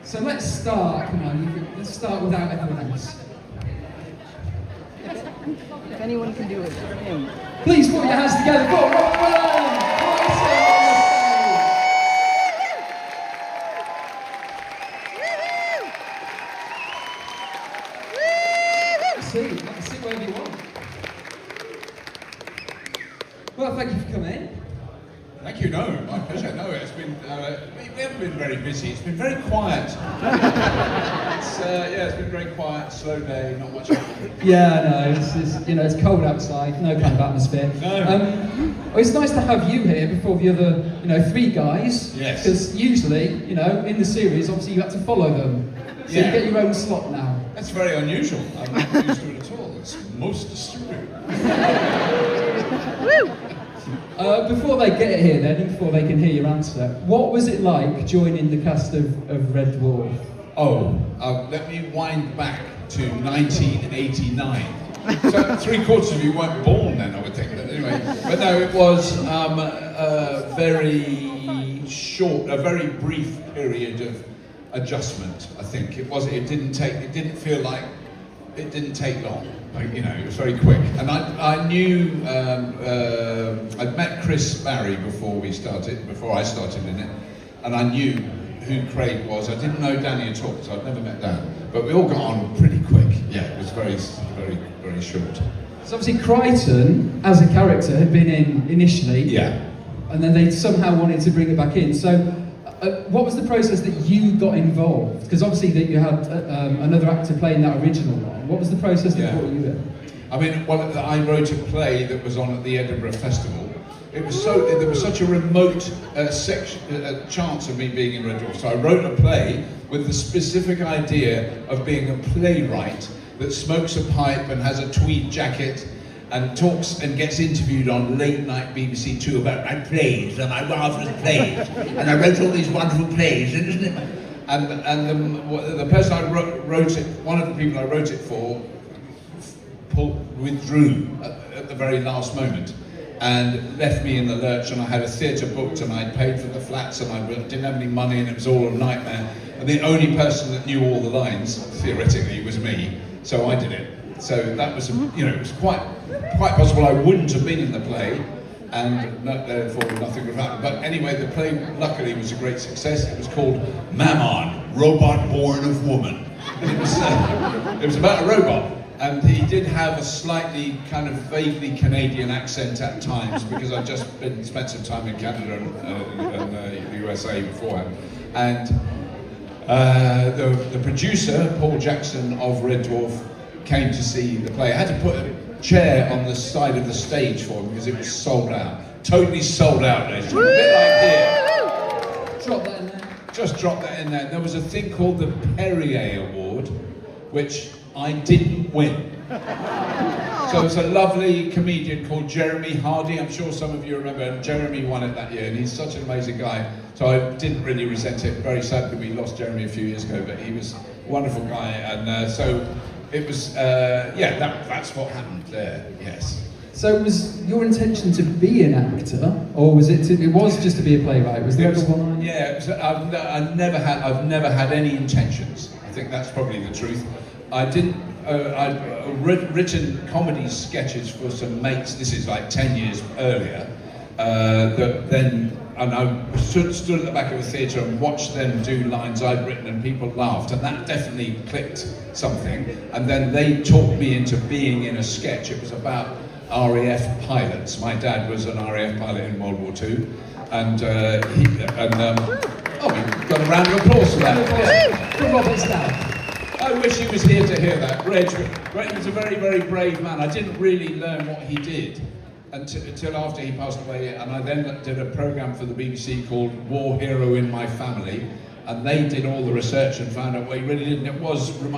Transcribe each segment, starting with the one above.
So let's start, come on, let's start without everyone else. If anyone can do it, it's him. Please put your hands together for Llewellyn! Sit wherever you want. Well, thank you for coming. Thank you, no, my pleasure. No, it's been, we haven't been very busy, it's been very quiet. It's been very quiet, slow day, not much happening. Yeah, no, it's cold outside, no kind of atmosphere. No. It's nice to have you here before the other, three guys. Yes. Because usually, in the series, obviously you had to follow them. So you get your own slot now. That's very unusual. I'm not used to it at all. It's most disturbing. Before they get here then, and before they can hear your answer, what was it like joining the cast of Red Dwarf? Let me wind back to 1989. So 3/4 of you weren't born then, I would think. But anyway, but no, it was a very short, a very brief period of adjustment. I think it didn't feel like it didn't take long. It was very quick. And I knew I'd met Barrie before I started in it, and I knew who Craig was. I didn't know Danny at all, so I'd never met Dan. But we all got on pretty quick. Yeah, it was very, very, very short. So obviously Crichton, as a character, had been in initially. Yeah. And then they somehow wanted to bring it back in. So what was the process that you got involved? Because obviously that you had another actor playing that original one. What was the process that brought you in? I mean, I wrote a play that was on at the Edinburgh Festival. There was such a remote chance of me being in Red Dwarf. So I wrote a play with the specific idea of being a playwright that smokes a pipe and has a tweed jacket and talks and gets interviewed on late night BBC 2 about my plays and my marvellous plays, and I wrote all these wonderful plays, and the person I wrote it, one of the people I wrote it for, withdrew at the very last moment and left me in the lurch, and I had a theatre booked and I'd paid for the flats and I didn't have any money and it was all a nightmare, and the only person that knew all the lines, theoretically, was me, so I did it. So that was, it was quite possible I wouldn't have been in the play, and therefore nothing would happen. But anyway, the play luckily was a great success. It was called Mammon, Robot Born of Woman. And it was about a robot, and he did have a slightly kind of vaguely Canadian accent at times, because I'd just spent some time in Canada and the USA beforehand. And the producer, Paul Jackson of Red Dwarf, came to see the play. I had to put a chair on the side of the stage for him because it was sold out. Totally sold out, ladies. A bit like here. Drop that in there. Just drop that in there. There was a thing called the Perrier Award, which I didn't win. So it's a lovely comedian called Jeremy Hardy. I'm sure some of you remember, and Jeremy won it that year, and he's such an amazing guy. So I didn't really resent it. Very sadly, we lost Jeremy a few years ago, but he was a wonderful guy, and so it was, that's what happened there, yes. So was your intention to be an actor, or was it was just to be a playwright? Was there one? Yeah, I've never had any intentions. I think that's probably the truth. I'd written comedy sketches for some mates, this is like 10 years earlier, and I stood at the back of a theatre and watched them do lines I'd written, and people laughed, and that definitely clicked something. And then they talked me into being in a sketch. It was about RAF pilots. My dad was an RAF pilot in World War II, and we got a round of applause for that. From Robert Staff. I wish he was here to hear that. Reg was a very, very brave man. I didn't really learn what he did until after he passed away, and I then did a programme for the BBC called War Hero in My Family, and they did all the research and found out what he really did, and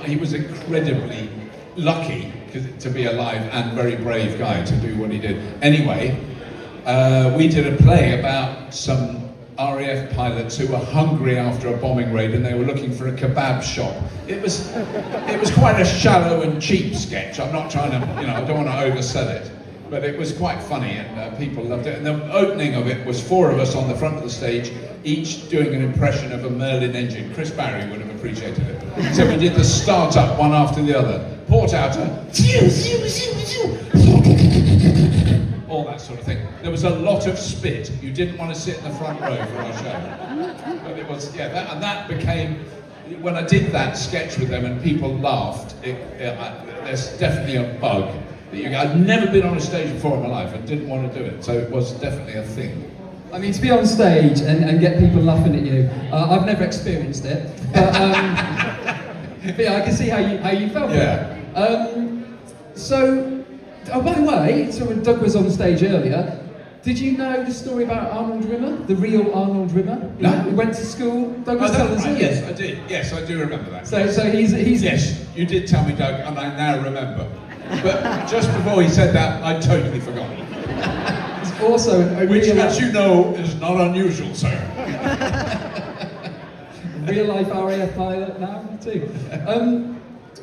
he was incredibly lucky to be alive and very brave guy to do what he did. Anyway, we did a play about some RAF pilots who were hungry after a bombing raid, and they were looking for a kebab shop. It was quite a shallow and cheap sketch. I'm not trying to, I don't want to oversell it, but it was quite funny, and people loved it. And the opening of it was 4 of us on the front of the stage each doing an impression of a Merlin engine. Chris Barrie would have appreciated it. So we did the start-up one after the other. Port outer, all that sort of thing. There was a lot of spit. You didn't want to sit in the front row for our show. But it was, yeah, and that became, when I did that sketch with them and people laughed, there's definitely a bug. I'd never been on a stage before in my life and didn't want to do it, so it was definitely a thing. I mean, to be on stage and get people laughing at you, I've never experienced it, but, but yeah, I can see how you felt. Yeah. So, oh, by the way, so when Doug was on the stage earlier, did you know the story about Arnold Rimmer, the real Arnold Rimmer? No. He went to school. Doug was telling us earlier. Yes, I did. Yes, I do remember that. So he's yes, you did tell me, Doug, and I now remember. But just before he said that, I'd totally forgotten. He's also which, as you know, is not unusual, sir. Real life RAF pilot now too.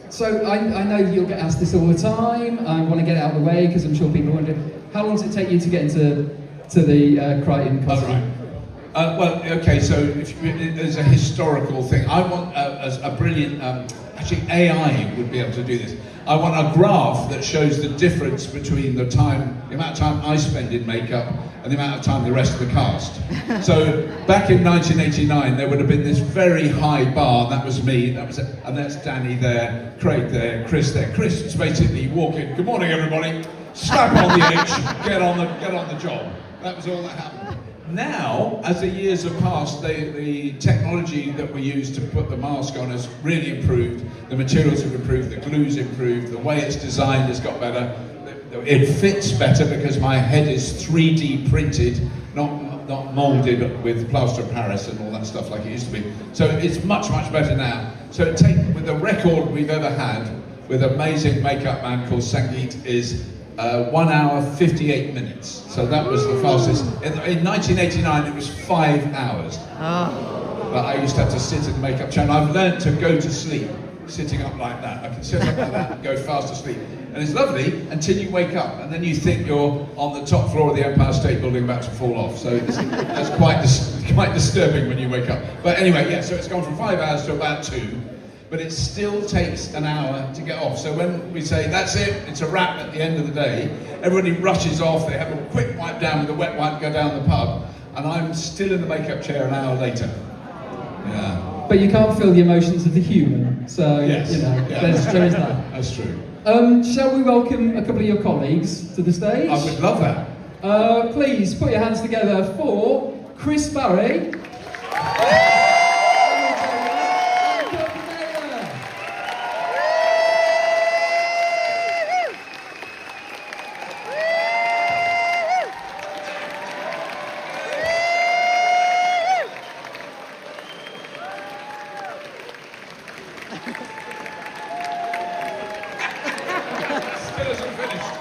So I know you'll get asked this all the time. I want to get it out of the way because I'm sure people wonder, how long does it take you to get into the Crichton costume? Right. Well, okay, so there's a historical thing. I want a brilliant, actually AI would be able to do this. I want a graph that shows the difference between the amount of time I spend in makeup and the amount of time the rest of the cast. So back in 1989, there would have been this very high bar, and that was me, and that's Danny there, Craig there, Chris there. Chris was basically walking, good morning everybody, slap on the H, get on the job. That was all that happened. Now, as the years have passed, the technology that we use to put the mask on has really improved. The materials have improved, the glue's improved, the way it's designed has got better. It fits better because my head is 3D printed, not moulded with plaster of Paris and all that stuff like it used to be. So it's much, much better now. So with the record we've ever had with an amazing makeup man called Sangeet is 1 hour 58 minutes. So that was the fastest. In 1989 it was 5 hours. Oh. But I used to have to sit in the makeup chair, and I've learned to go to sleep sitting up like that. I can sit up like that and go fast asleep. And it's lovely until you wake up, and then you think you're on the top floor of the Empire State Building about to fall off. So that's quite disturbing when you wake up. But anyway, yeah, so it's gone from 5 hours to about 2. But it still takes an hour to get off. So when we say, that's it, it's a wrap at the end of the day, everybody rushes off, they have a quick wipe down with a wet wipe, go down the pub, and I'm still in the makeup chair an hour later. Yeah. But you can't feel the emotions of the human, so, yes. You know, yeah. there is that. That's true. Shall we welcome a couple of your colleagues to the stage? I would love that. Please put your hands together for Chris Barrie. Still isn't finished.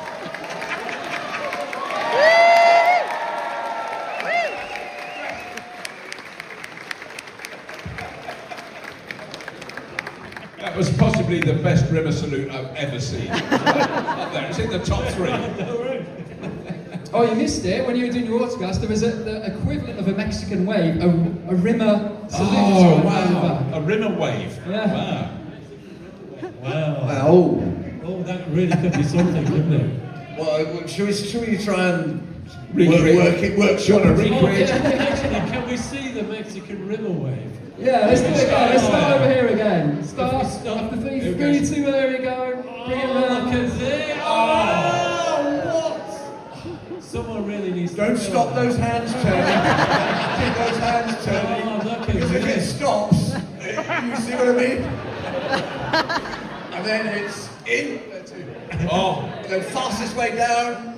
That was possibly the best Rimmer salute I've ever seen. Up there, it's in the top 3. Oh, you missed it when you were doing your autographs. There was the equivalent of a Mexican wave, a Rimmer salute. Oh, wow. A Rimmer wave. Yeah. Wow. Wow. Oh, that really could be something, couldn't it? Well, should we try and Recreate. workshop Wanna it? recreate? Actually, can we see the Mexican Rimmer wave? Yeah, let's do it again. Let's start over here again. Start If we start- after 3, here 3, goes. 2, there we go. Bring it Look round. at this! Oh, what? Someone really needs to Don't film stop that. those hands turning. Keep those hands turning. Oh, look at Because if it this. stops, you see what I mean? And then it's in. Oh, Then fastest way down.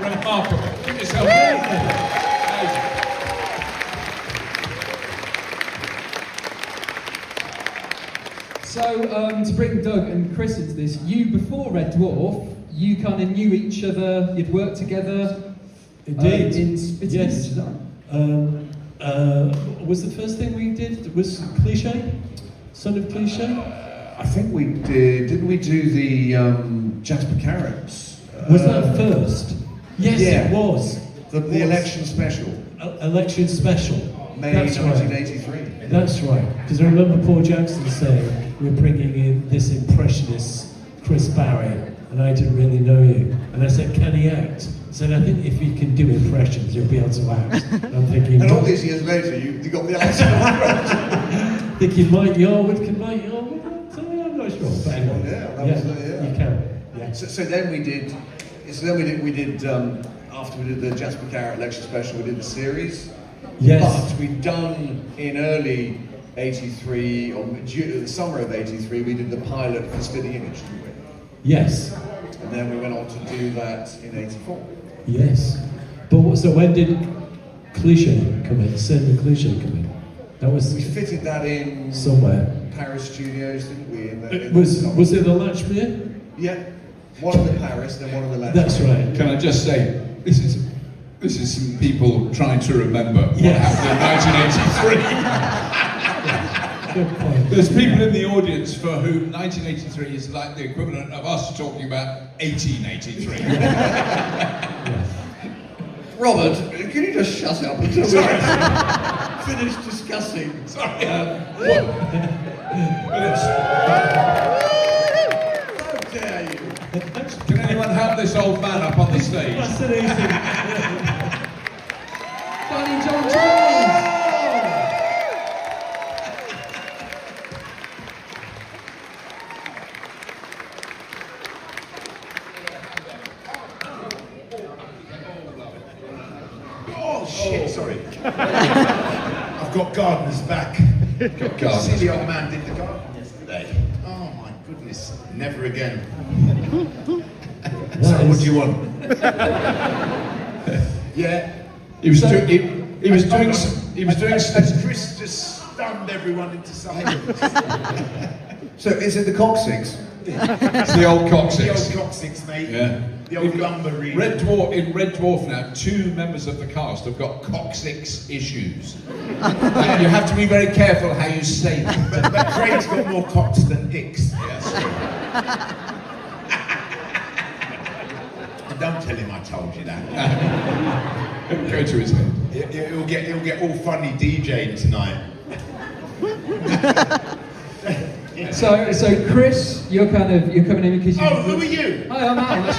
remarkable. Give yourself a So, to bring Doug and Chris into this, you before Red Dwarf, you kind of knew each other, you'd worked together. Indeed. In Spitting, Yes. is that right? Was the first thing we did was Cliche? Son of Cliche? I think we did. Didn't we do the Jasper Carrots? Was that first? Yes, yeah. it was. The election special. Election special. May That's right. 1983. That's right. Because I remember Paul Jackson saying, we're bringing in this impressionist Chris Barrie, and I didn't really know you. And I said, can he act? I said, I think if you can do impressions, you'll be able to act. And I'm thinking, And all these years later, you got the accent. thinking Mike Yarwood can Mike Yarwood? I'm not sure. But anyway, Yeah, you can. Yeah. So then we did. After we did the Jasper Carrot election special, we did the series. Yes. But we'd done in early '83 or the summer of '83, we did the pilot for Spitting Image, didn't we? Yes. And then we went on to do that in '84. Yes. But so when did Cliche come in? Cinema Cliche come in? That was We fitted that in somewhere. Paris Studios, didn't we? Was it a Latchmere? Yeah. One of the Paris, then one of the Latin. That's right. Can I just say, this is some people trying to remember what happened in 1983. Good point. There's people in the audience for whom 1983 is like the equivalent of us talking about 1883. Robert, can you just shut up until we finish discussing? Sorry. How dare you? Can anyone help this old man up on the stage? Fascinating. Johnny John-Jules! Oh shit, sorry. I've got gardener's back. See, the old man did the garden yesterday. Oh my goodness, never again. So what do you want? Yeah. He was doing. He was doing. As Chris just stunned everyone into silence. So is it the coccyx? It's the old The coccyx. old coccyx, mate. Yeah. The old lumber reader. Red Dwarf, in Red Dwarf now, 2 members of the cast have got coccyx issues. And you have to be very careful how you say them. But Craig's got more cocks than dicks. Yes. And don't tell him I told you that. Go to his head. He'll get all funny DJing tonight. So Chris, you're coming in because you. Oh, who are you? Hi, I'm Al.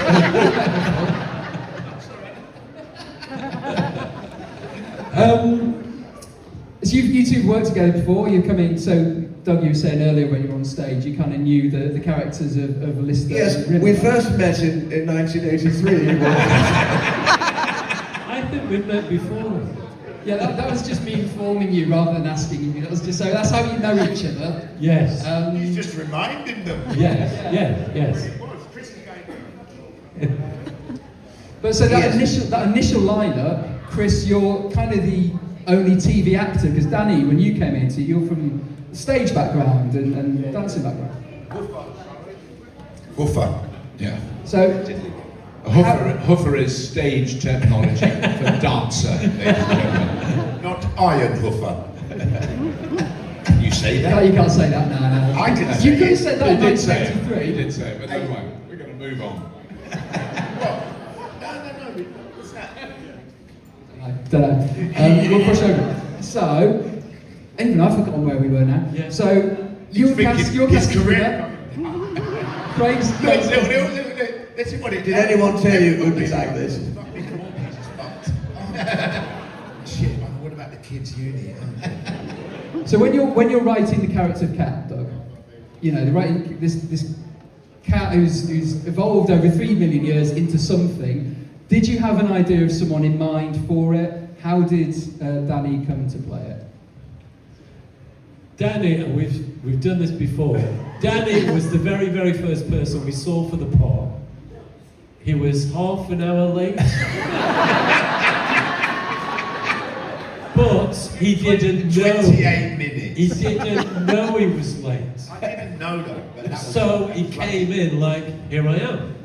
So you two have worked together before. You've come in. So Doug, you were saying earlier when you were on stage, you kind of knew the characters of Lister. Yes, and we River. first met in 1983. I think we've met before. Yeah, that was just me informing you rather than asking you. That was just so that's how you know each other. Yes. He's just reminding them. Yes. Yes. But so that Yes. initial lineup, Chris, you're kind of the only TV actor because Danny, when you came into, you're from stage background and dancing background. Hoofer. Yeah. So Hoofer is stage terminology for dancer. ladies and gentlemen. Not Iron Hoofer. Can you say that? you can't say that now. No. I can say You could have it. said that He in did say it. 1983. He did say it, but never mind. We're going to move on. No. What's that? I don't know. We'll push over. So, even I've forgotten where we were now. Yeah. So, your cast his career. Craig's. Look, let's see what it Did anyone tell you it would be like this? Shit, what about the kids' uni? So when you're writing the character of Cat, Doug, you know, writing this cat who's evolved over 3 million years into something. Did you have an idea of someone in mind for it? How did Danny come to play it? Danny, and we've done this before. Danny was the very, very first person we saw for the part. He was half an hour late. But he didn't know. 28 minutes. He didn't know he was late. I didn't know that. But that was So he came in like, here I am.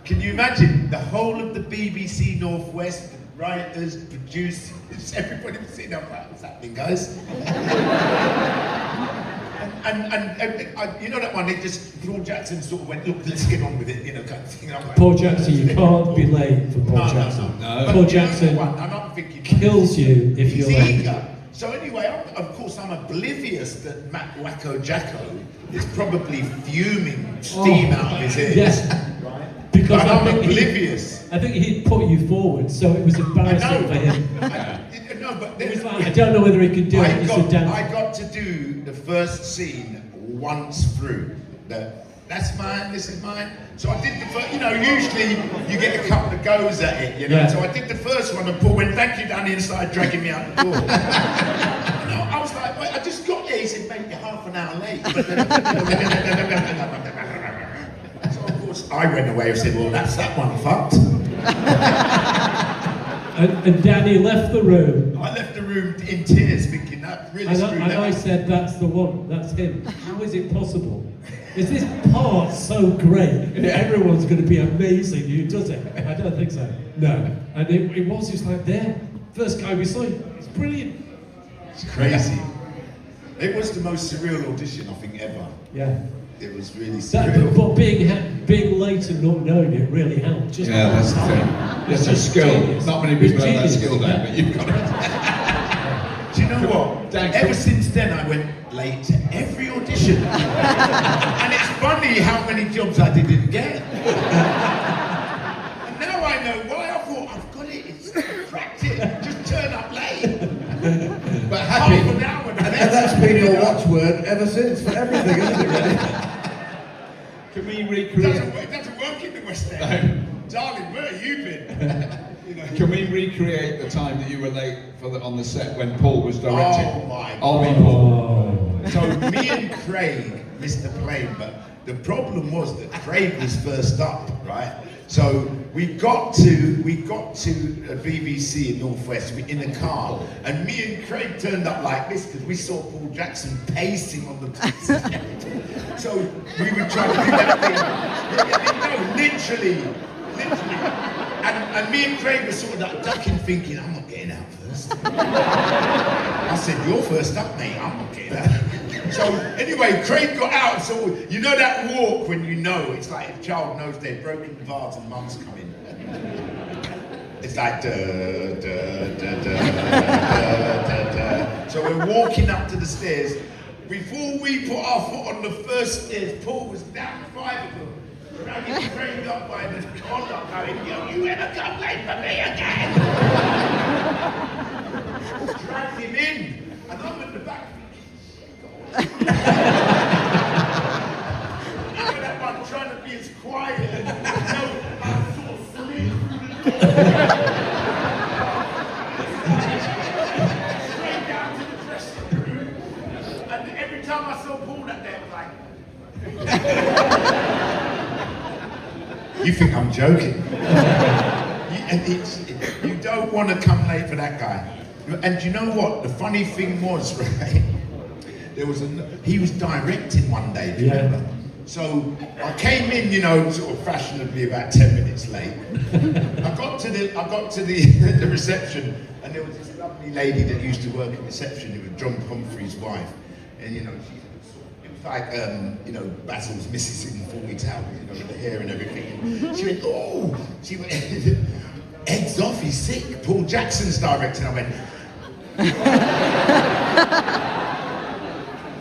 Can you imagine the whole of the BBC Northwest, writers, producers, everybody was sitting up like, what's happening, guys? You know that one, it just, Paul Jackson sort of went, look, let's get on with it, you know, kind of thing. I'm like, Paul Jackson, you can't be late for Paul Jackson. no. Paul But Jackson the other one, and I'm thinking, kills you if he's you're late. eager. So anyway, of course, I'm oblivious that Matt Wacko Jacko is probably fuming steam out of his ears. Yes. Because But I I'm think oblivious. I think he'd put you forward, so it was embarrassing for him. No, but It was like, I don't know whether he could do it. He said, Dan, I got to do the first scene once through. That's mine, this is mine. So I did the first, you know, usually you get a couple of goes at it, you know. Yeah. So I did the first one and Paul went, thank you, Danny, and started dragging me out the door. You know, I was like, wait, I just got here. He said, mate, you're half an hour late. So of course I went away and said, well, that's that one fucked. and Danny left the room. I left the room in tears thinking that really screwed And them I up. said, that's the one, that's him. How is it possible? Is this part so great and everyone's going to be amazing who does it? I don't think so. No. And it was just like there. First guy we saw, it's brilliant. It's crazy. It was the most surreal audition I think ever. Yeah. It was really That, surreal. but being late and not knowing it really helped. Just Yeah, that's the thing. It's a skill. genius. Not many It's people have that genius. skill there, but you've got it. Do you know what? Thanks. Ever since then I went late to every audition. And it's funny how many jobs I didn't get. And now I know why. I thought, I've got it, it's practice. Just turn up late. But Half happy. an hour. And that's been your watchword ever since for everything, isn't it, really? Can we It recreate? doesn't work in the West End. Darling, where have you been? You know. Can we recreate the time that you were late on the set when Paul was directing? Oh my I'll be God. Paul. So me and Craig missed the plane, but the problem was that Craig was first up, right? So we got to a BBC in Northwest in a car, and me and Craig turned up like this because we saw Paul Jackson pacing on the taxi. So we were trying to do that thing. No, literally. And me and Craig were sort of like ducking, thinking, I'm not getting out first. I said, you're first up, mate. I'm not getting out. So anyway, Craig got out. So you know that walk when you know it's like a child knows they've broken the vase and mum's coming. It's like da da da da da da. So we're walking up to the stairs. Before we put our foot on the first stairs, Paul was down 5 of them, dragging Craig up by the collar, going, yo, you ever come late for me again? Dragged him in, and I'm at the back. You know that one trying to be as quiet and I'm sort of fleeing through the door. Straight down to the dressing room. And every time I saw Paul that day, I was like, you think I'm joking? You don't want to come late for that guy. And you know what? The funny thing was, right? He was directing one day, do you remember? So I came in, you know, sort of fashionably about 10 minutes late. I got to the reception, and there was this lovely lady that used to work at reception. It was John Humphrey's wife, and you know, it was like you know, Basil's missus in 40 towels, you know, with the hair and everything. And she went, oh, she went, Ed's off, he's sick. Paul Jackson's directing. I went.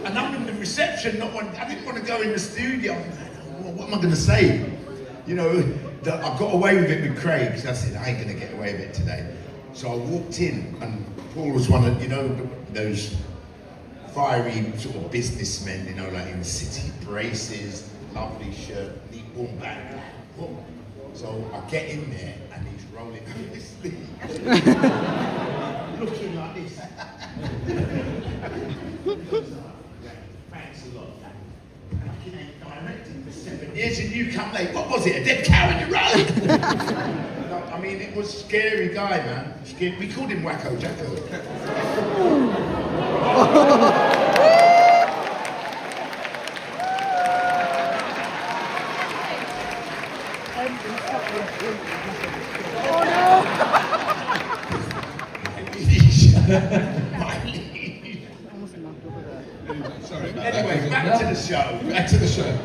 And I'm in the reception, I didn't want to go in the studio. I'm like, well, what am I going to say? You know, I got away with it with Craig, because I said, I ain't going to get away with it today. So I walked in, and Paul was one of, you know, those fiery sort of businessmen, you know, like in the city, braces, lovely shirt, neat warm bag. Boom. So I get in there, and he's rolling his sleeves, looking like this. Thanks a lot. Fucking ain't directing for 7 years and you come late. What was it? A dead cow in the road? I mean, it was a scary guy, man. We called him Wacko Jacko. My liege. Sorry about Anyway, Back to the show. Back to the show.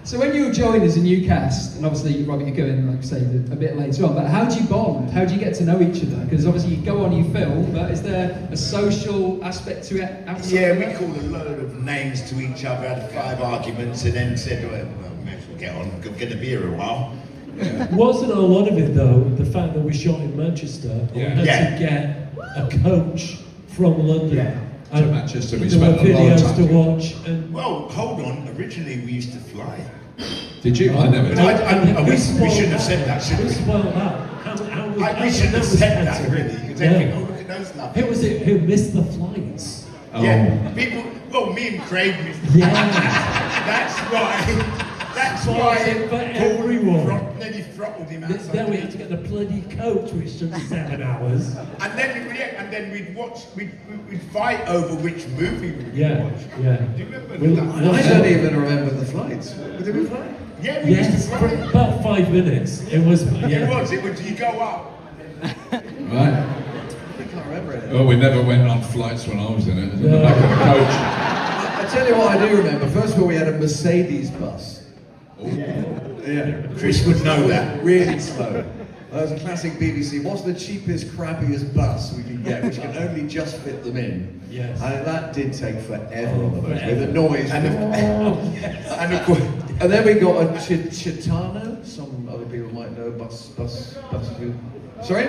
So when you join as a new cast, and obviously Robbie, you go in, like I say, a bit later on, but how do you bond? How do you get to know each other? Because obviously you go on, you film, but is there a social aspect to it outside Yeah, of we that? called a load of names to each other, had 5 arguments, and then said, well, may as well get on, go get a beer a while. Wasn't a lot of it though, the fact that we shot in Manchester, and we had Yeah. to get a coach from London. To Manchester, we there were spent a lot of videos time to together. watch, and Well, hold on, originally we used to fly. Did you? I never did. We shouldn't have said that, should we we? spoiled that. We shouldn't have said that, really, because they think, oh, Yeah. look at those lovely. Who was it who missed the flights? Oh. Yeah, people, well, me and Craig missed. Yeah. That's That's why why for everyone. Nearly throttled him Then outside. we had to get the bloody coach, which took 7 hours. And then we'd watch, we'd fight over which movie we would Yeah, watch. yeah. Do you remember We'll- that? we'll- I don't even remember the flights. Did we fly? Yeah, we used Yes, to for fly. about 5 minutes. It was, It yeah. was, you go up. Right. I can't remember it. Well, we never went on flights when I was in it. It was in the No. back of the coach. I tell you what I do remember. First of all, we had a Mercedes bus. Yeah. Chris would know that. Really slow. That was a classic BBC. What's the cheapest, crappiest bus we can get, which can only just fit them in? Yes. And that did take forever on the motorway. The noise. And And of course, and then we got a Chitano. Some other people might know bus. Sorry.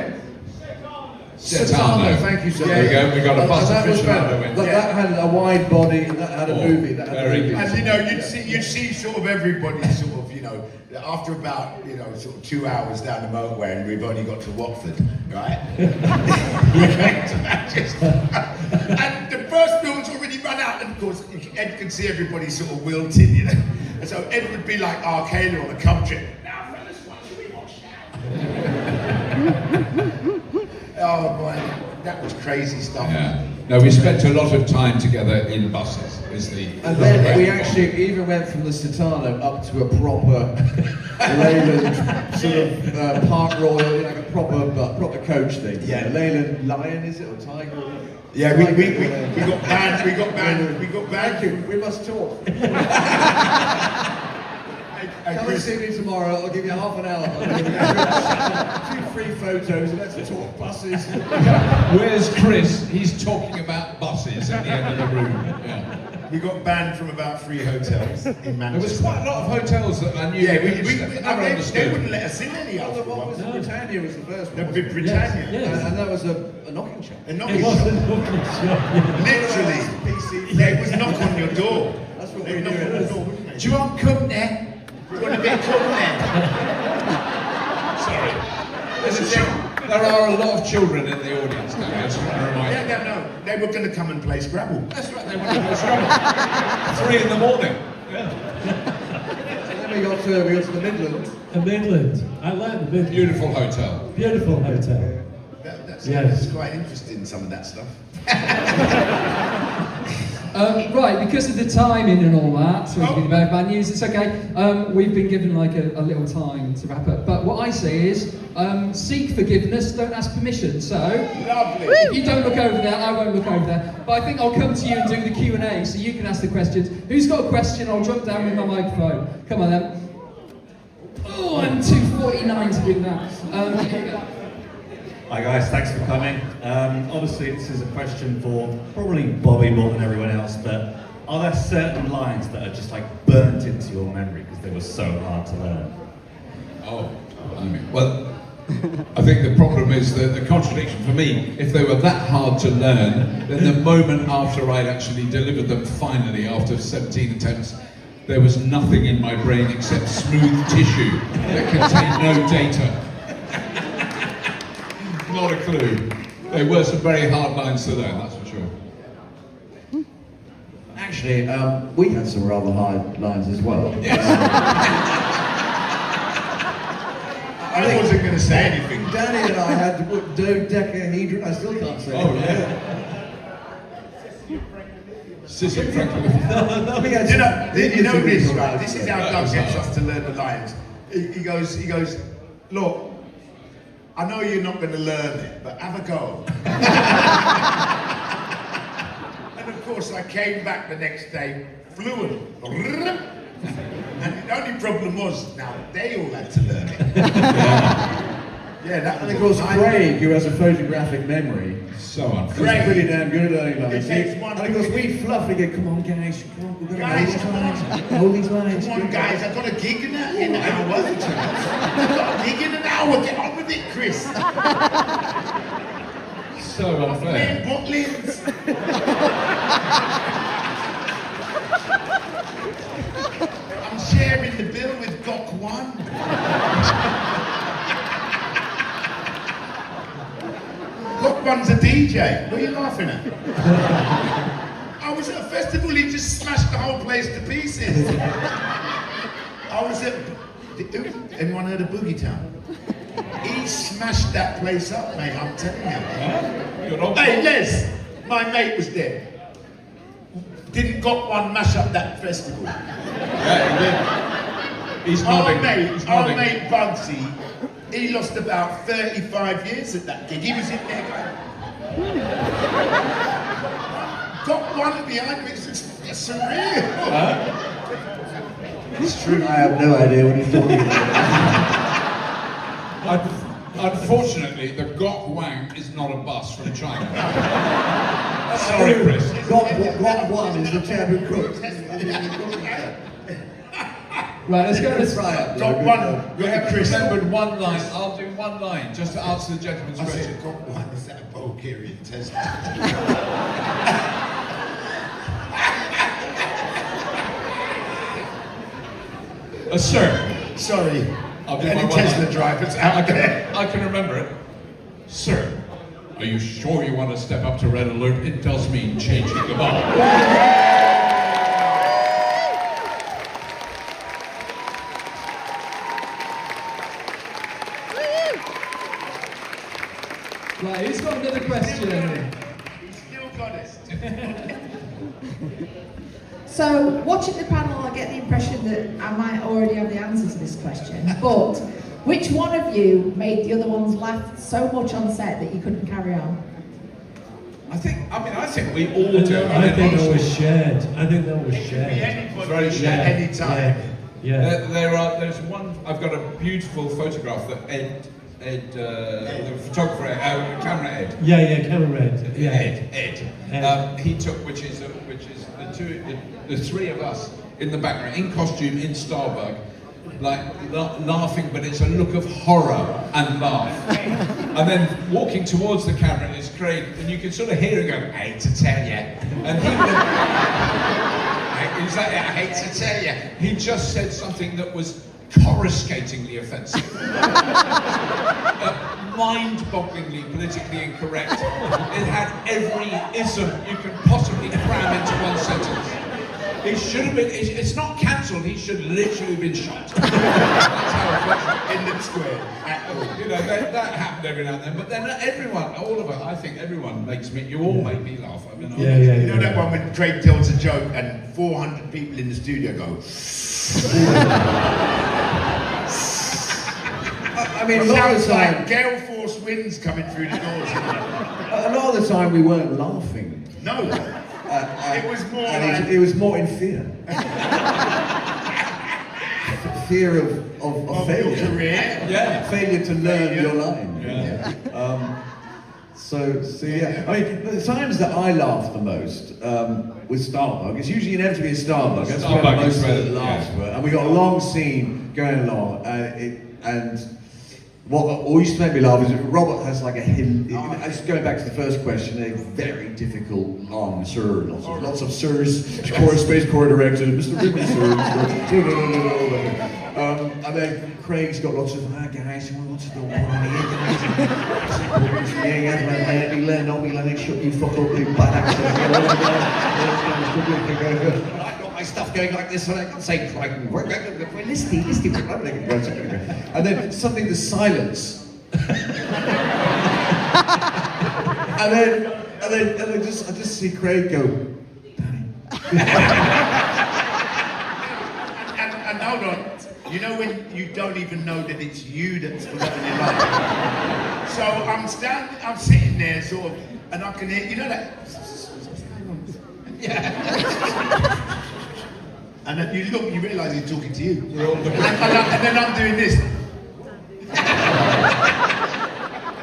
Citano. Thank you, sir. There we go, we got a bus And that was aficionado bad. in. That had a wide body. And that had a Oh, movie. That had very a movie. good. And you'd see sort of everybody sort of, after about, sort of 2 hours down the motorway and we've only got to Watford, right? We're going to Manchester. And the first bill's already run out and of course Ed can see everybody sort of wilting, And so Ed would be like Arcadia on a cum trip. Now fellas, what should we watch now? Oh boy, that was crazy stuff. Yeah. No, we spent a lot of time together in buses. And then we actually even went from the Citano up to a proper Leyland sort of Park Royal, like a proper coach thing. Yeah. Leyland Lion, is it, or Tiger? Yeah, we got banned. Thank you. We must talk. Come and see me tomorrow. I'll give you half an hour. I'll give you 2 free photos. And let's talk buses. Where's Chris? He's talking about buses at the end of the room. Yeah. We got banned from about 3 hotels in There Manchester. was quite a lot of hotels that I knew. Yeah, I never they understood. wouldn't let us in any Well, of the one was them. Britannia was the first The one. Britannia. Yes. And that was a knocking shop. And not It wasn't looking shot. literally. PC. They would knock on your door. That's what They'd we knock do. on the door, wouldn't they? Do you want company? You want a bit of company? Sorry. There are a lot of children in the audience now. I just want to remind you. Yeah, no. They were going to come and play Scrabble. That's right, they wanted to go Scrabble. 3 in the morning. Yeah. And then we got to the Midlands. The Midland. I like the Midland. Beautiful hotel. Beautiful hotel. That's Yes. quite interesting, some of that stuff. Right, because of the timing and all that, so it's been very bad news, it's okay. We've been given like a little time to wrap up. But what I say is, seek forgiveness, don't ask permission. So, Lovely. if you don't look over there, I won't look over there. But I think I'll come to you and do the Q&A, so you can ask the questions. Who's got a question? I'll jump down with my microphone. Come on then. Oh, I'm 2:49 to do that. Here we go. Hi guys, thanks for coming. Obviously this is a question for probably Bobby more than everyone else, but are there certain lines that are just like burnt into your memory because they were so hard to learn? Oh, well, I think the problem is the contradiction for me. If they were that hard to learn, then the moment after I'd actually delivered them finally, after 17 attempts, there was nothing in my brain except smooth tissue that contained no data. Not a clue. There were some very hard lines to learn, that's for sure. Actually, we had some rather hard lines as well. I wasn't going to say anything. Danny and I had to put dodecahedron. I still can't say Oh, it. yeah. Sissy Franklin. We had You some know this, difficult right? lines. This is how Doug gets us to learn the lines. He goes, look, I know you're not going to learn it, but have a go. And of course, I came back the next day fluent. And the only problem was, now they all had to learn it. Yeah, that And was of course, a Craig, who has a photographic memory, So unfair. Craig's pretty damn good at learning lines. It takes one- And of course, we fluffy go, come on, guys, come on, we're going to Guys, hold these come lines, on. hold these lines. Come on, guys, I've got a gig in an hour. I've got a gig in an hour. Get on with it, Chris. So unfair. Man, Butlins. I'm sharing the bill with Gok One. Gok One's a DJ. What are you laughing at? I was at a festival, he just smashed the whole place to pieces. I was at... Anyone heard of Boogie Town? He smashed that place up, mate, I'm telling you. You're not Hey, Les, my mate was there. Didn't Got One mash up that festival? Yeah, he did. He's nodding. He's Our nodding. mate Bugsy, he lost about 35 years at that gig. He was in there going... Got One behind me, it's surreal. It's true. I have no idea what he's talking about. Unfortunately, the Gok Wang is not a bus from China. Sorry, Chris. Got one is the champion crook. Right, let's go. Let's Try up. Got One, We have remembered one line. I'll do one line just to answer the gentleman's I question. said, Got One, is that a Bulgarian test? Sir, Sorry, I'll do any my one Tesla line. drivers out there? I can remember it. Sir, are you sure you want to step up to Red Alert? It does mean changing the bar. Right, who's got another question? He's still got it. So, watching the panel, I get the impression that I might already have the answer to this question. But which one of you made the other ones laugh so much on set that you couldn't carry on? I think we all do. I think that was honestly. shared. I think that was It could be shared. anybody Very at shared. any time. Yeah. There's one. I've got a beautiful photograph that the photographer, camera Ed. Yeah, camera red. Yeah. Ed. Ed. He took, which is the three of us in the background, in costume, in Starbuck, like laughing, but it's a look of horror and laugh. And then walking towards the camera is Craig, and you can sort of hear him going, "I hate to tell you," and he would. He's like, "I hate to tell you." He just said something that was coruscatingly offensive. Mind-bogglingly politically incorrect. It had every ism you could possibly cram into one sentence. He should have been, it's not cancelled, he should literally have been shot. That's how it was. In the square. You know, that happened every now and then, but then everyone, all of us, I think everyone makes me, you all make me laugh. I mean, Yeah. You know that one when Craig tells a joke and 400 people in the studio go, I mean, a lot of sounds the time, like gale force winds coming through the doors. a lot of the time we weren't laughing. No, it was more And like... it was more in fear. Fear of Of failure. your career. Yeah. Failure to learn Failure. your line. Yeah. So yeah. I mean, the times that I laugh the most with Starbuck, it's usually inevitably a Starbuck. That's where Starbuck most is of where- the laughs yeah. were. And we got a long scene going along, and what always used to make me laugh is that Robert has like just going back to the first question, a very difficult long sir, lots of sirs, chorus space core directed, Mr. Ridley sir, and then Craig's got lots of guys, you want lots of little put on here, guys. Shut you fuck up, you bad accent. I've got my stuff going like this, and I can say, Craig, listen, and then suddenly the silence. and then I just see Craig go, Danny. And hold on, you know when you don't even know that it's you that's forgotten your line? So I'm sitting there sort of, and I can hear, you know that? Yeah. And then you look, you realise he's talking to you. We're all looking. And then I'm doing this.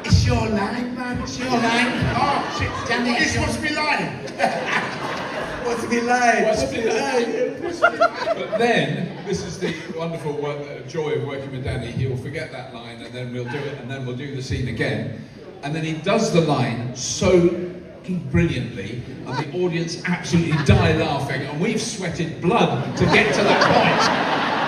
It's your line, man. It's your line. Oh, shit, Danny, this must be line. What's me like? What's it like? But then, this is the wonderful joy of working with Danny. He'll forget that line, and then we'll do it, and then we'll do the scene again. And then he does the line so brilliantly, and the audience absolutely die laughing, and we've sweated blood to get to that point.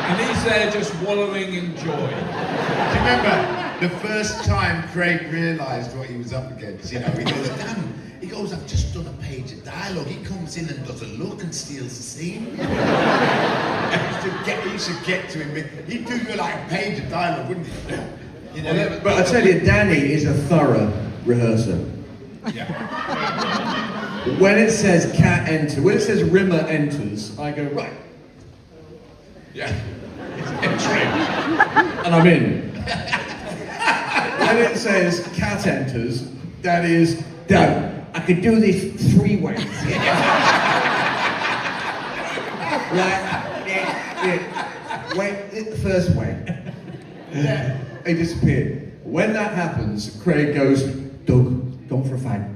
And he's there just wallowing in joy. Do you remember the first time Craig realised what he was up against? You know, he goes, damn. He goes, I've just done a page of dialogue. He comes in and does a look and steals the scene. You should get to him. He'd do you like a page of dialogue, wouldn't he? You know, But I tell you, Danny is a thorough rehearser. Yeah. When it says cat enter, when it says Rimmer enters, I go, right. Yeah. It's true. And I'm in. When it says cat enters, that is done. I could do this 3 ways. Wait, the first way. He disappeared. When that happens, Craig goes, Doug, gone for a fag.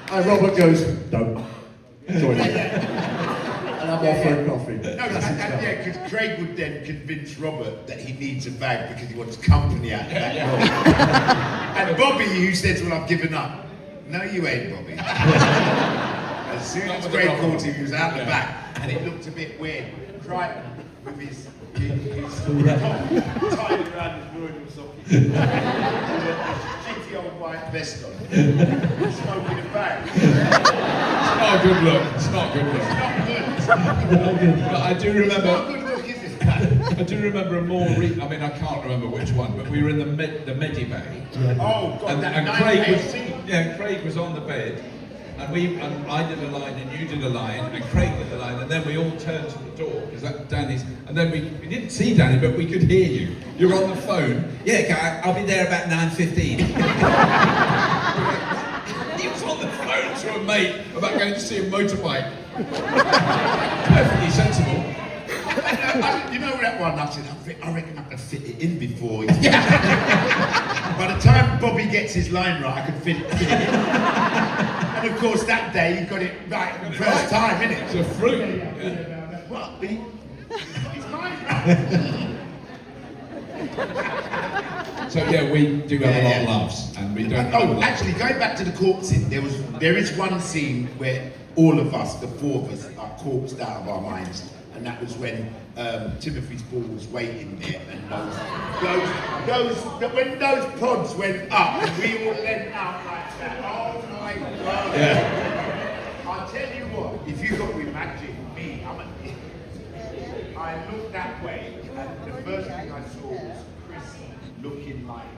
And Robert goes, Doug, join me. And I'm off for a coffee. Yeah, because Craig would then convince Robert that he needs a bag because he wants company out of that role. And Bobby, who says, well, I've given up. No, you ain't, Bobby. As soon as Craig called him, he was out the back, and it looked a bit weird. Crichton with his top tied around his royal socket. Shitty old white vest on. Smoking a bag. It's not a good look. It's not a good look. It's not good. But I do remember. It's not a good look, is it? I do remember a more. I mean, I can't remember which one, but we were in the Medi Bay, Oh, God, that and 9 Craig page was. scene. Yeah, Craig was on the bed, and I did a line, and you did a line, and Craig did a line, and then we all turned to the door because that Danny's, and then we didn't see Danny, but we could hear you. You're on the phone. Yeah, guy, I'll be there about 9:15. He was on the phone to a mate about going to see a motorbike. Perfectly sensible. You know that one? I said, I reckon I can fit it in before. By the time Bobby gets his line right, I can fit it in. And of course, that day he got it right the first time, innit? It's a fruit. Yeah. Well, his line's right. So yeah, we do have a lot of laughs, and we don't. Oh, actually, going back to the corpse scene, there is one scene where all of us, the 4 of us, are corpsed out of our minds. And that was when Timothy's ball was waiting there, and when those pods went up, and we all leant out like that. Oh my God! Yeah. I'll tell you what, if you got to imagine me, I looked that way, and the first thing I saw was Chris looking like.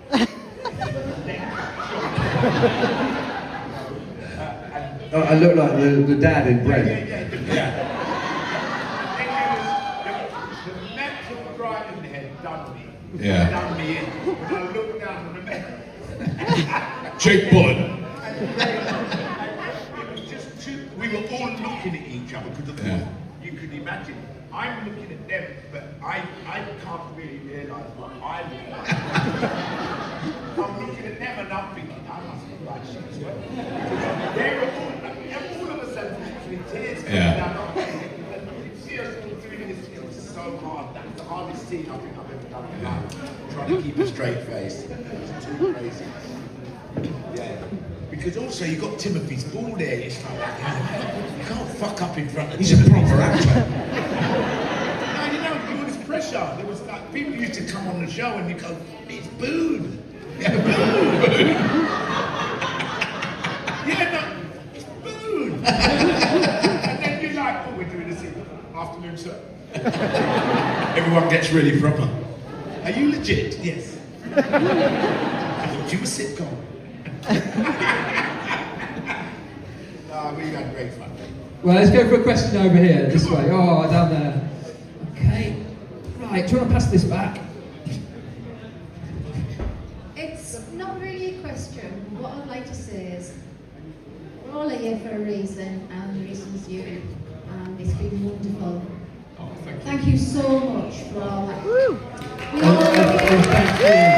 I look like the dad in Brent. Yeah. Yeah. Done me in. When I looked down on the man. Jake Bullen. It was just too. We were all looking at each other because of course you could imagine. I'm looking at them, but I can't really realise what I'm looking at. I'm looking at them and I'm thinking, I must look like shit as well. They were all of a sudden literally tears coming down our face. See us all doing this. It was so hard. That was the hardest scene I think I've ever done in my life. Trying to keep a straight face. It was too crazy. Yeah. Because also you got Timothy's ball there. It's like, you can't fuck up in front of He's a proper actor. No, you know, there was pressure. There was like people used to come on the show and you go, it's booed. Yeah, booed. Yeah, no, it's booed. And then you're like, oh, we're doing this afternoon show. Everyone gets really proper. Are you legit? Yes. I thought you were sitcom. We had great fun. Well, let's go for a question over here, this way. Oh, down there. Okay. Right, do you want to pass this back? It's not really a question. What I'd like to say is, all are here for a reason, and the reason's you. And it's been wonderful. Oh, thank you. Thank you so much for all that. We And all thank you.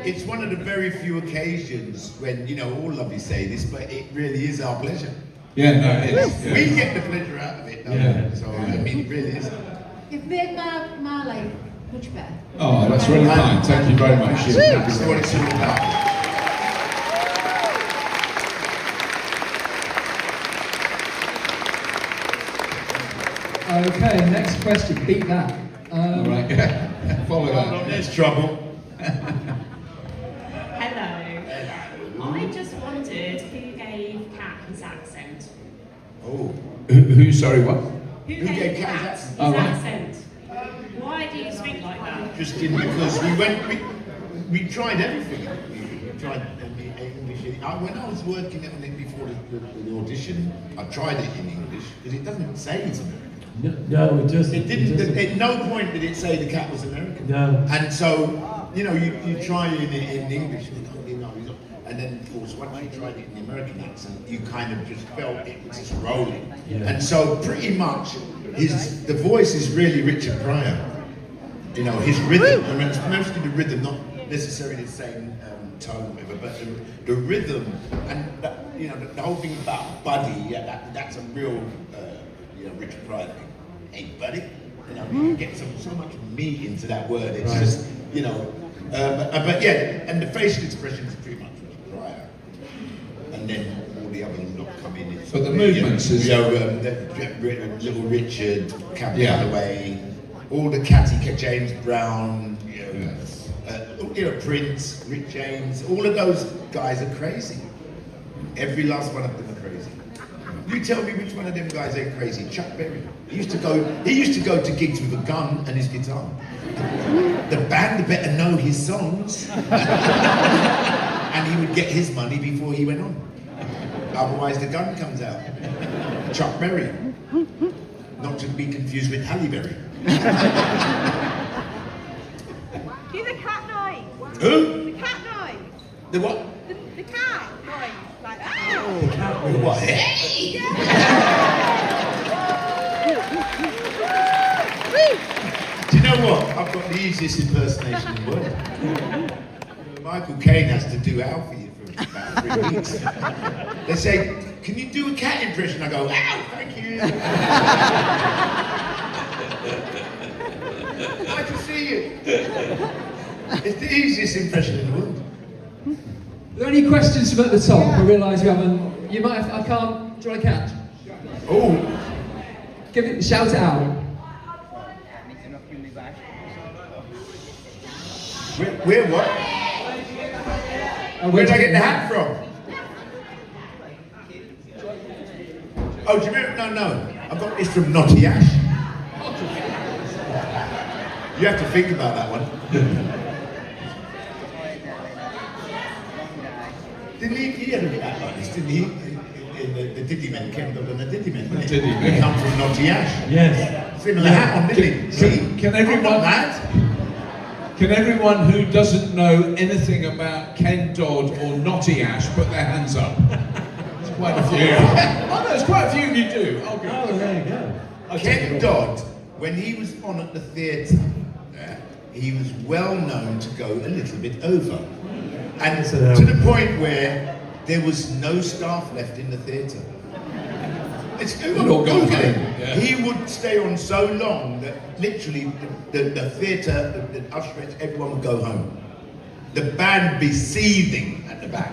It's one of the very few occasions when, you know, all lovely say this, but it really is our pleasure. Yeah, no, it is. We Yeah. get the pleasure out of it, Yeah. so I mean, it really is. You've made my life much better. Oh, that's really kind. Thank you very much. That's what it's all about. Okay, next question. Beat that. All right. Follow that. There's trouble. Hello. I just wondered who gave Cat his accent. Oh. Who, sorry, what? Who Who gave gave Cat Cat his his Oh, right. accent? Why do you speak like that? Just in because we tried everything. We tried English. When I was working on it before the audition, I tried it in English because it doesn't say it's American. No, it doesn't. It didn't. doesn't. At no point did it say the cat was American. No. And so, you know, you try in English, and then of course once you tried it in the American accent, you kind of just felt it was just rolling. Yeah. And so pretty much the voice is really Richard Pryor. You know, his rhythm. I mean, it's mostly the rhythm, not necessarily the same tone, whatever, but the rhythm and that, you know, the whole thing about Buddy. Yeah, that's a real you know, Richard Pryor thing. Hey, buddy. You know, you get so much meat into that word. It's just, you know. But yeah, and the facial expression is pretty much Richard Pryor. And then all the other lot come in. It's, But the movements is- you know, Little Richard, Cab Yeah. Calloway, all the catty James Brown, you know, Prince, Rick James, all of those guys are crazy. Every last one of them are crazy. You tell me which one of them guys ain't crazy. Chuck Berry. He used to go to gigs with a gun and his guitar. The band better know his songs. And he would get his money before he went on. Otherwise the gun comes out. Chuck Berry. Not to be confused with Halle Berry. Do the cat noise. Who? The cat noise. The what? The cat noise. Like, oh. The cat with what? Hey! Do you know what? I've got the easiest impersonation in the world. Michael Caine has to do Alfie for about 3 weeks. They say, can you do a cat impression? I go, ow, thank you. Nice to see you. It's the easiest impression in the world. Are there any questions from at the top? I realise you haven't. You might have. I can't. Do you want to catch? Oh, Give it. Shout it out. where what? Where did I get the hat from? Oh, do you remember? No. I got this from Nottingham. You have to think about that one. Didn't he had a hat like this, didn't he? In the Diddy Men, came up on the Diddy Men, didn't he? Diddy Men. He come from Nottingham. Yes. Similar hat on, didn't he? See? Can I'm not everyone- mad. Can everyone who doesn't know anything about Ken Dodd or Naughty Ash put their hands up? There's quite a few. Oh no, there's quite a few you do. Oh, good. Oh, there you go. I'll take Ken it all. Dodd, when he was on at the theatre, he was well known to go a little bit over. And So now- to the point where there was no staff left in the theatre. It's all gone Google it. home, yeah. He would stay on so long that literally the theatre, the usherettes, everyone would go home. The band be seething at the back.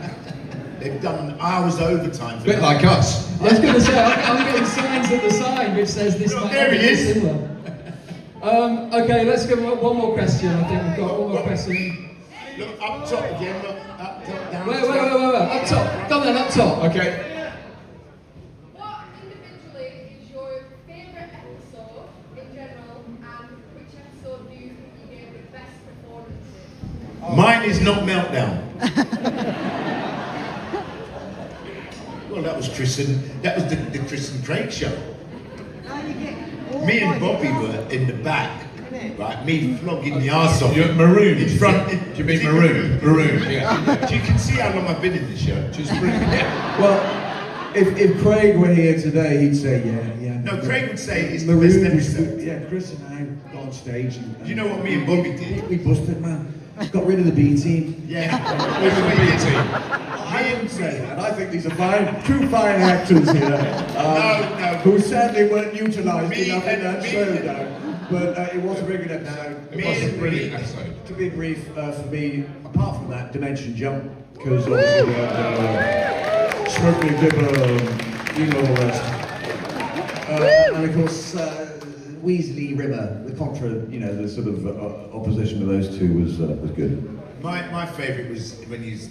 They've done hours overtime. A bit like us. I was going to say, I'm getting signs at the sign which says this might There be he is. similar. Okay, let's go one more question. I think we've got one more question. Look up top again, look up top, down. Wait. Up top. Come then, up top. Okay. What individually is your favourite episode in general, and which episode do you think you gave the best performance in? Mine is not Meltdown. Well, that was Chris and the Chris and Craig show. Oh, you Me and Bobby were in the back, right? Me flogging the arse off. You're marooned. In front. Do you mean marooned? Marooned, yeah. You can see how long I've been in this show. Just brilliant. Well, if Craig were here today, he'd say, yeah. No, Craig would say it's the best episode. Yeah, Chris and I got on stage. And, You know what me and Bobby did? We busted, man. Got rid of the B team. Yeah. Where's the B team? I wouldn't say that. I think these are two fine actors here. No. Who sadly weren't utilised Me enough in and- that me show, and- though. But it was a very good episode. It was a brilliant episode. To be brief, for me, apart from that, Dimension Jump, because obviously we had Smoking Dipper, you know all that. And of course, Weasley Rimmer, the contra, the sort of opposition to those two was good. My favourite was when he's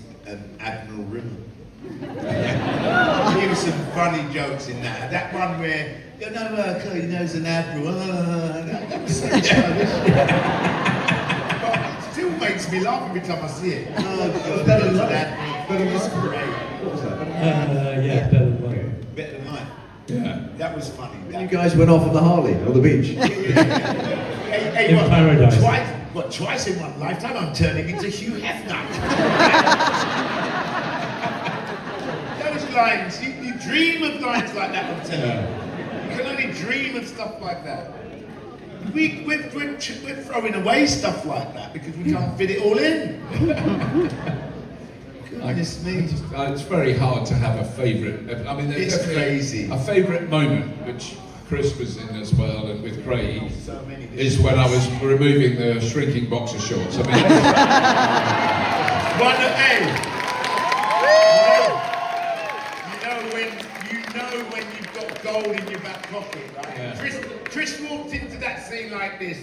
Admiral Rimmer. There was some funny jokes in that. That one where, you know, he knows an admiral. That was so childish. But it still makes me laugh every time I see it. Oh, better than that. Better than that. What was that? Yeah, better than mine. Better than mine. Yeah. That was funny. You guys went off on the Harley on the beach. Hey, In what, paradise. Twice in one lifetime I'm turning into Hugh Hefner. Those lines, you dream of lines like that on telly. You can only dream of stuff like that. We're throwing away stuff like that because we can't fit it all in. Goodness me. It's very hard to have a favourite. I mean, there's It's definitely crazy. a favourite moment, which Chris was in as well, and with Craig, So many is when I was removing the shrinking boxer shorts. I mean, you know when you've got gold in your back pocket, right? Yeah. Chris walked into that scene like this.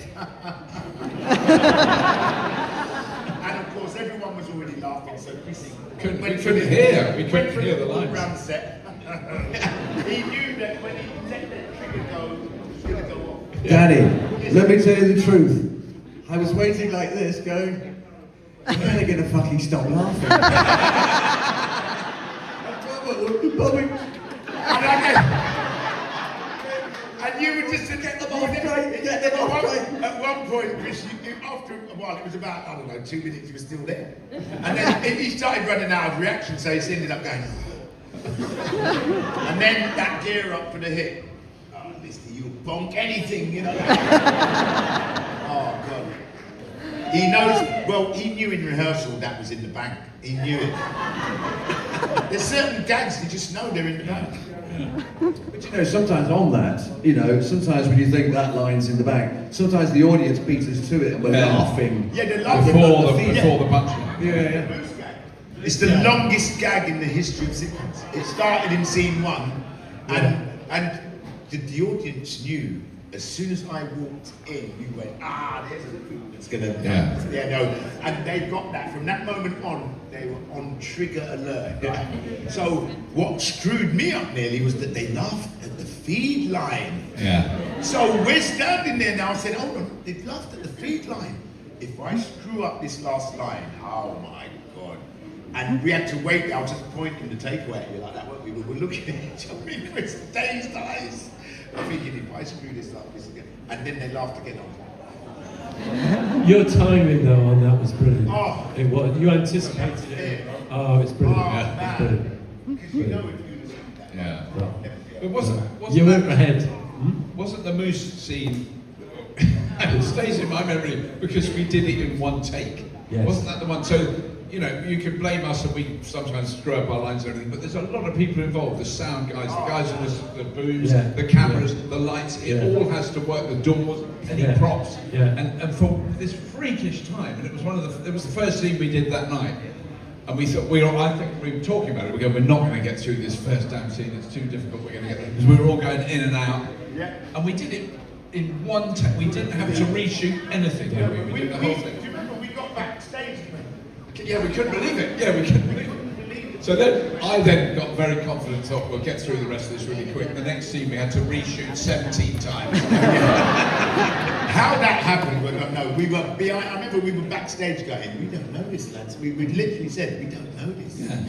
And of course everyone was already laughing, so Chris we couldn't hear the lines. Round set. He knew that when he let that trigger go, it was going to go off. Danny, let me tell you the truth. I was waiting like this, going, when are they going to fucking stop laughing? Bobby. And you were just to get them off. At one point, Chris, after a while, it was about, I don't know, 2 minutes, you were still there. And then he started running out of reaction, so he ended up going, and then that gear up for the hit. Oh, listen, you'll bonk anything, you know. Oh, God. He knows, well, he knew in rehearsal that was in the bank. He knew it. There's certain gags you just know they're in the bank. But sometimes on that, sometimes when you think that line's in the bank, sometimes the audience beats us to it and we're laughing. Yeah, they're laughing before the punchline. Yeah. It's the longest gag in the history of sitcoms. It started in scene 1, and the audience knew as soon as I walked in, you went, there's a food that's gonna and they got that from that moment on. They were on trigger alert. Right? So what screwed me up nearly was that they laughed at the feed line. Yeah. So we're standing there now. I said, hold on, they laughed at the feed line. If I screw up this last line, oh my God. And we had to wait. I was just pointing the takeaway at you like that, weren't we? We were looking at each other in Chris dazed eyes. I'm thinking, if I screw this up, this again. And then they laughed again. Your timing though on that was brilliant. Oh. It was. You anticipated it. Oh, it's brilliant. It's brilliant. Because you know if you was that. Yeah. But wasn't You went that, ahead. wasn't the moose scene, it stays in my memory because we did it in one take. Yes. Wasn't that the one? So, you can blame us and we sometimes screw up our lines and everything, but there's a lot of people involved. The sound guys, the guys with the booms, the cameras, the lights, it all has to work, the doors, any props. Yeah. And for this freakish time, and it was the first scene we did that night. And we thought, I think we were talking about it, we go, we're not going to get through this first damn scene, it's too difficult, we're going to get there. Because we were all going in and out. Yeah. And we did it in one take, we didn't have to reshoot anything, did we? We did the whole thing. Do you remember we got backstage? Yeah, we couldn't believe it. Yeah, we couldn't believe it. So then, I got very confident, thought we'll get through the rest of this really quick. The next scene we had to reshoot 17 times. How that happened, we don't know. We were behind, I remember we were backstage going, we don't know this, lads. We literally said, we don't know this. Yeah.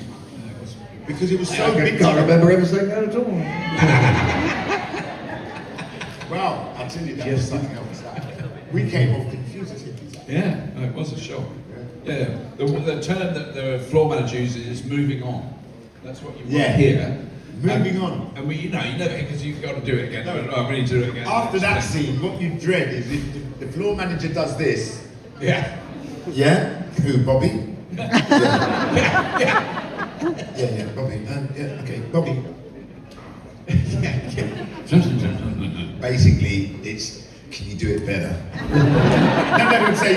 Because it was so I big. can't remember ever saying that at all. Well, I'll tell you, that was something else. We came off confused. Yeah, no, it was a shock. Yeah. The term that the floor manager uses is moving on. That's what you want to hear. Moving on. And you never, because you've got to do it again. No, I really do it again. After that scene, what you dread is if the floor manager does this. Yeah. Yeah? Who, Bobby? Yeah, Bobby. Yeah, okay, Bobby. Basically, it's, can you do it better? No, they would say,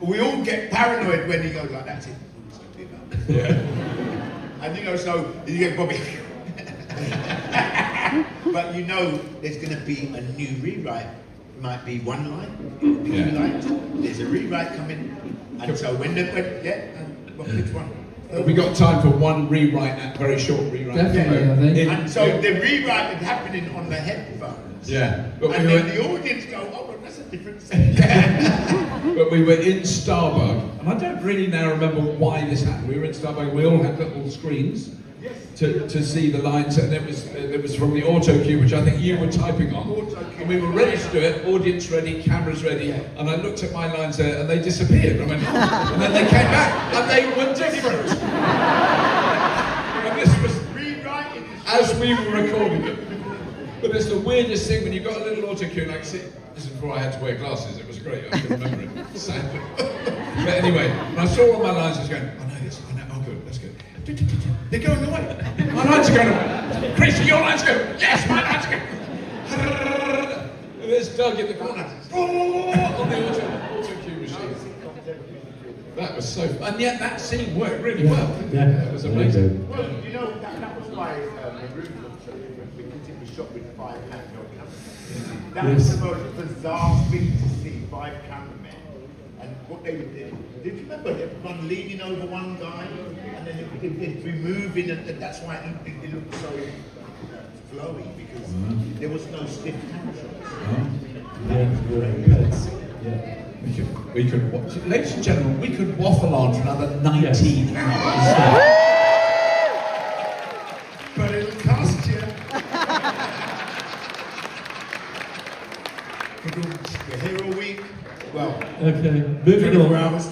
we all get paranoid when he goes like, that's it. Yeah. And so you get Bobby. But there's going to be a new rewrite. Might be one line, two lines. There's a rewrite coming. And so which one? Have we got time for one rewrite, very short rewrite? Definitely, I think. And so the rewrite is happening on the headphones. Yeah. But And then the audience go, oh, well, that's a different scene. But we were in Starbuck, and I don't really now remember why this happened. We were in Starbuck, we all had little screens to see the lines, and it was from the auto cue, which I think you were typing on. And we were ready to do it, audience ready, cameras ready, and I looked at my lines there, and they disappeared. I went, and then they came back, and they were different. And this was rewriting as we were recording it. But it's the weirdest thing when you've got a little auto cue, like, see, this is before I had to wear glasses, it was great, I can remember it. So, but anyway, when I saw all my lines, I was going, oh no, oh good, that's good. They're going away. My lines are going away. Chris, your lines go, yes, my lines go. And there's Doug in the corner, on the auto cue machine. That was so fun, and yet that scene worked really well. Yeah. It was amazing. Well, that was why the room looked so different, because it was shot with 5 handheld cameras. That was the most bizarre thing to see, 5 cameramen. And what they did you remember everyone leaning over one guy, and then it'd be moving, and that's why it looked so flowy, because there was no stiff camera shots. We could, ladies and gentlemen, we could waffle on for another 19 hours. But it'll cost you. We're here all week. Well, Okay, moving on. hours.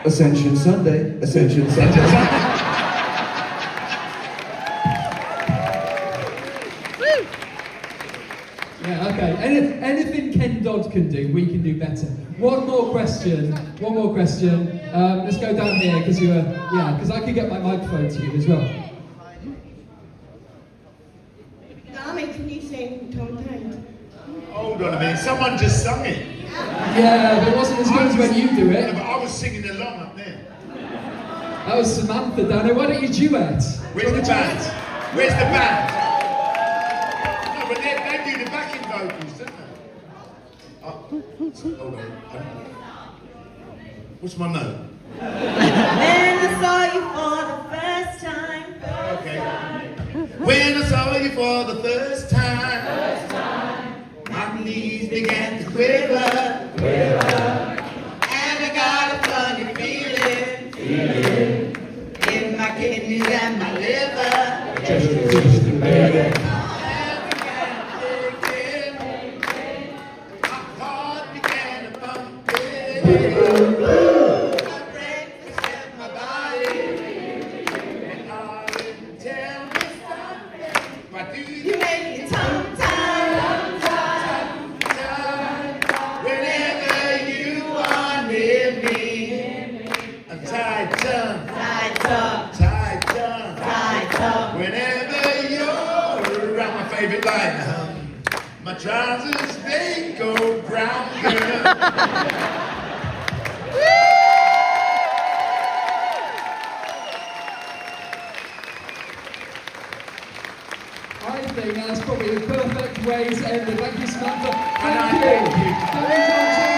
Ascension Sunday. Ascension Sunday. Yeah, okay. Anything Ken Dodd can do, we can do better. One more question. Let's go down here, because because I could get my microphone to you as well. Darling, can you sing Tom Tank? Hold on a minute, someone just sung it. Yeah, but it wasn't as good as when you do it. But I was singing along up there. That was Samantha down there. Why don't you duet? Where's the band? Where's the band? No, but they do the backing vocals, don't they? Hold on. What's my note? When I saw you for the first time. Okay. When I saw you for the first time, my knees began to quiver, and I got a funny feeling in my kidneys and my liver. My heart began to pump, my brain set my body, and all didn't tell me something. Why do you make me tongue-tied? Whenever you are near me, I'm tied tongue. Whenever you're around, my favorite line, my trousers, they go brown, girl. I think that's probably the perfect way to end it. Thank you, Samantha. And I Thank you. thank you. Thank you, John-Jules.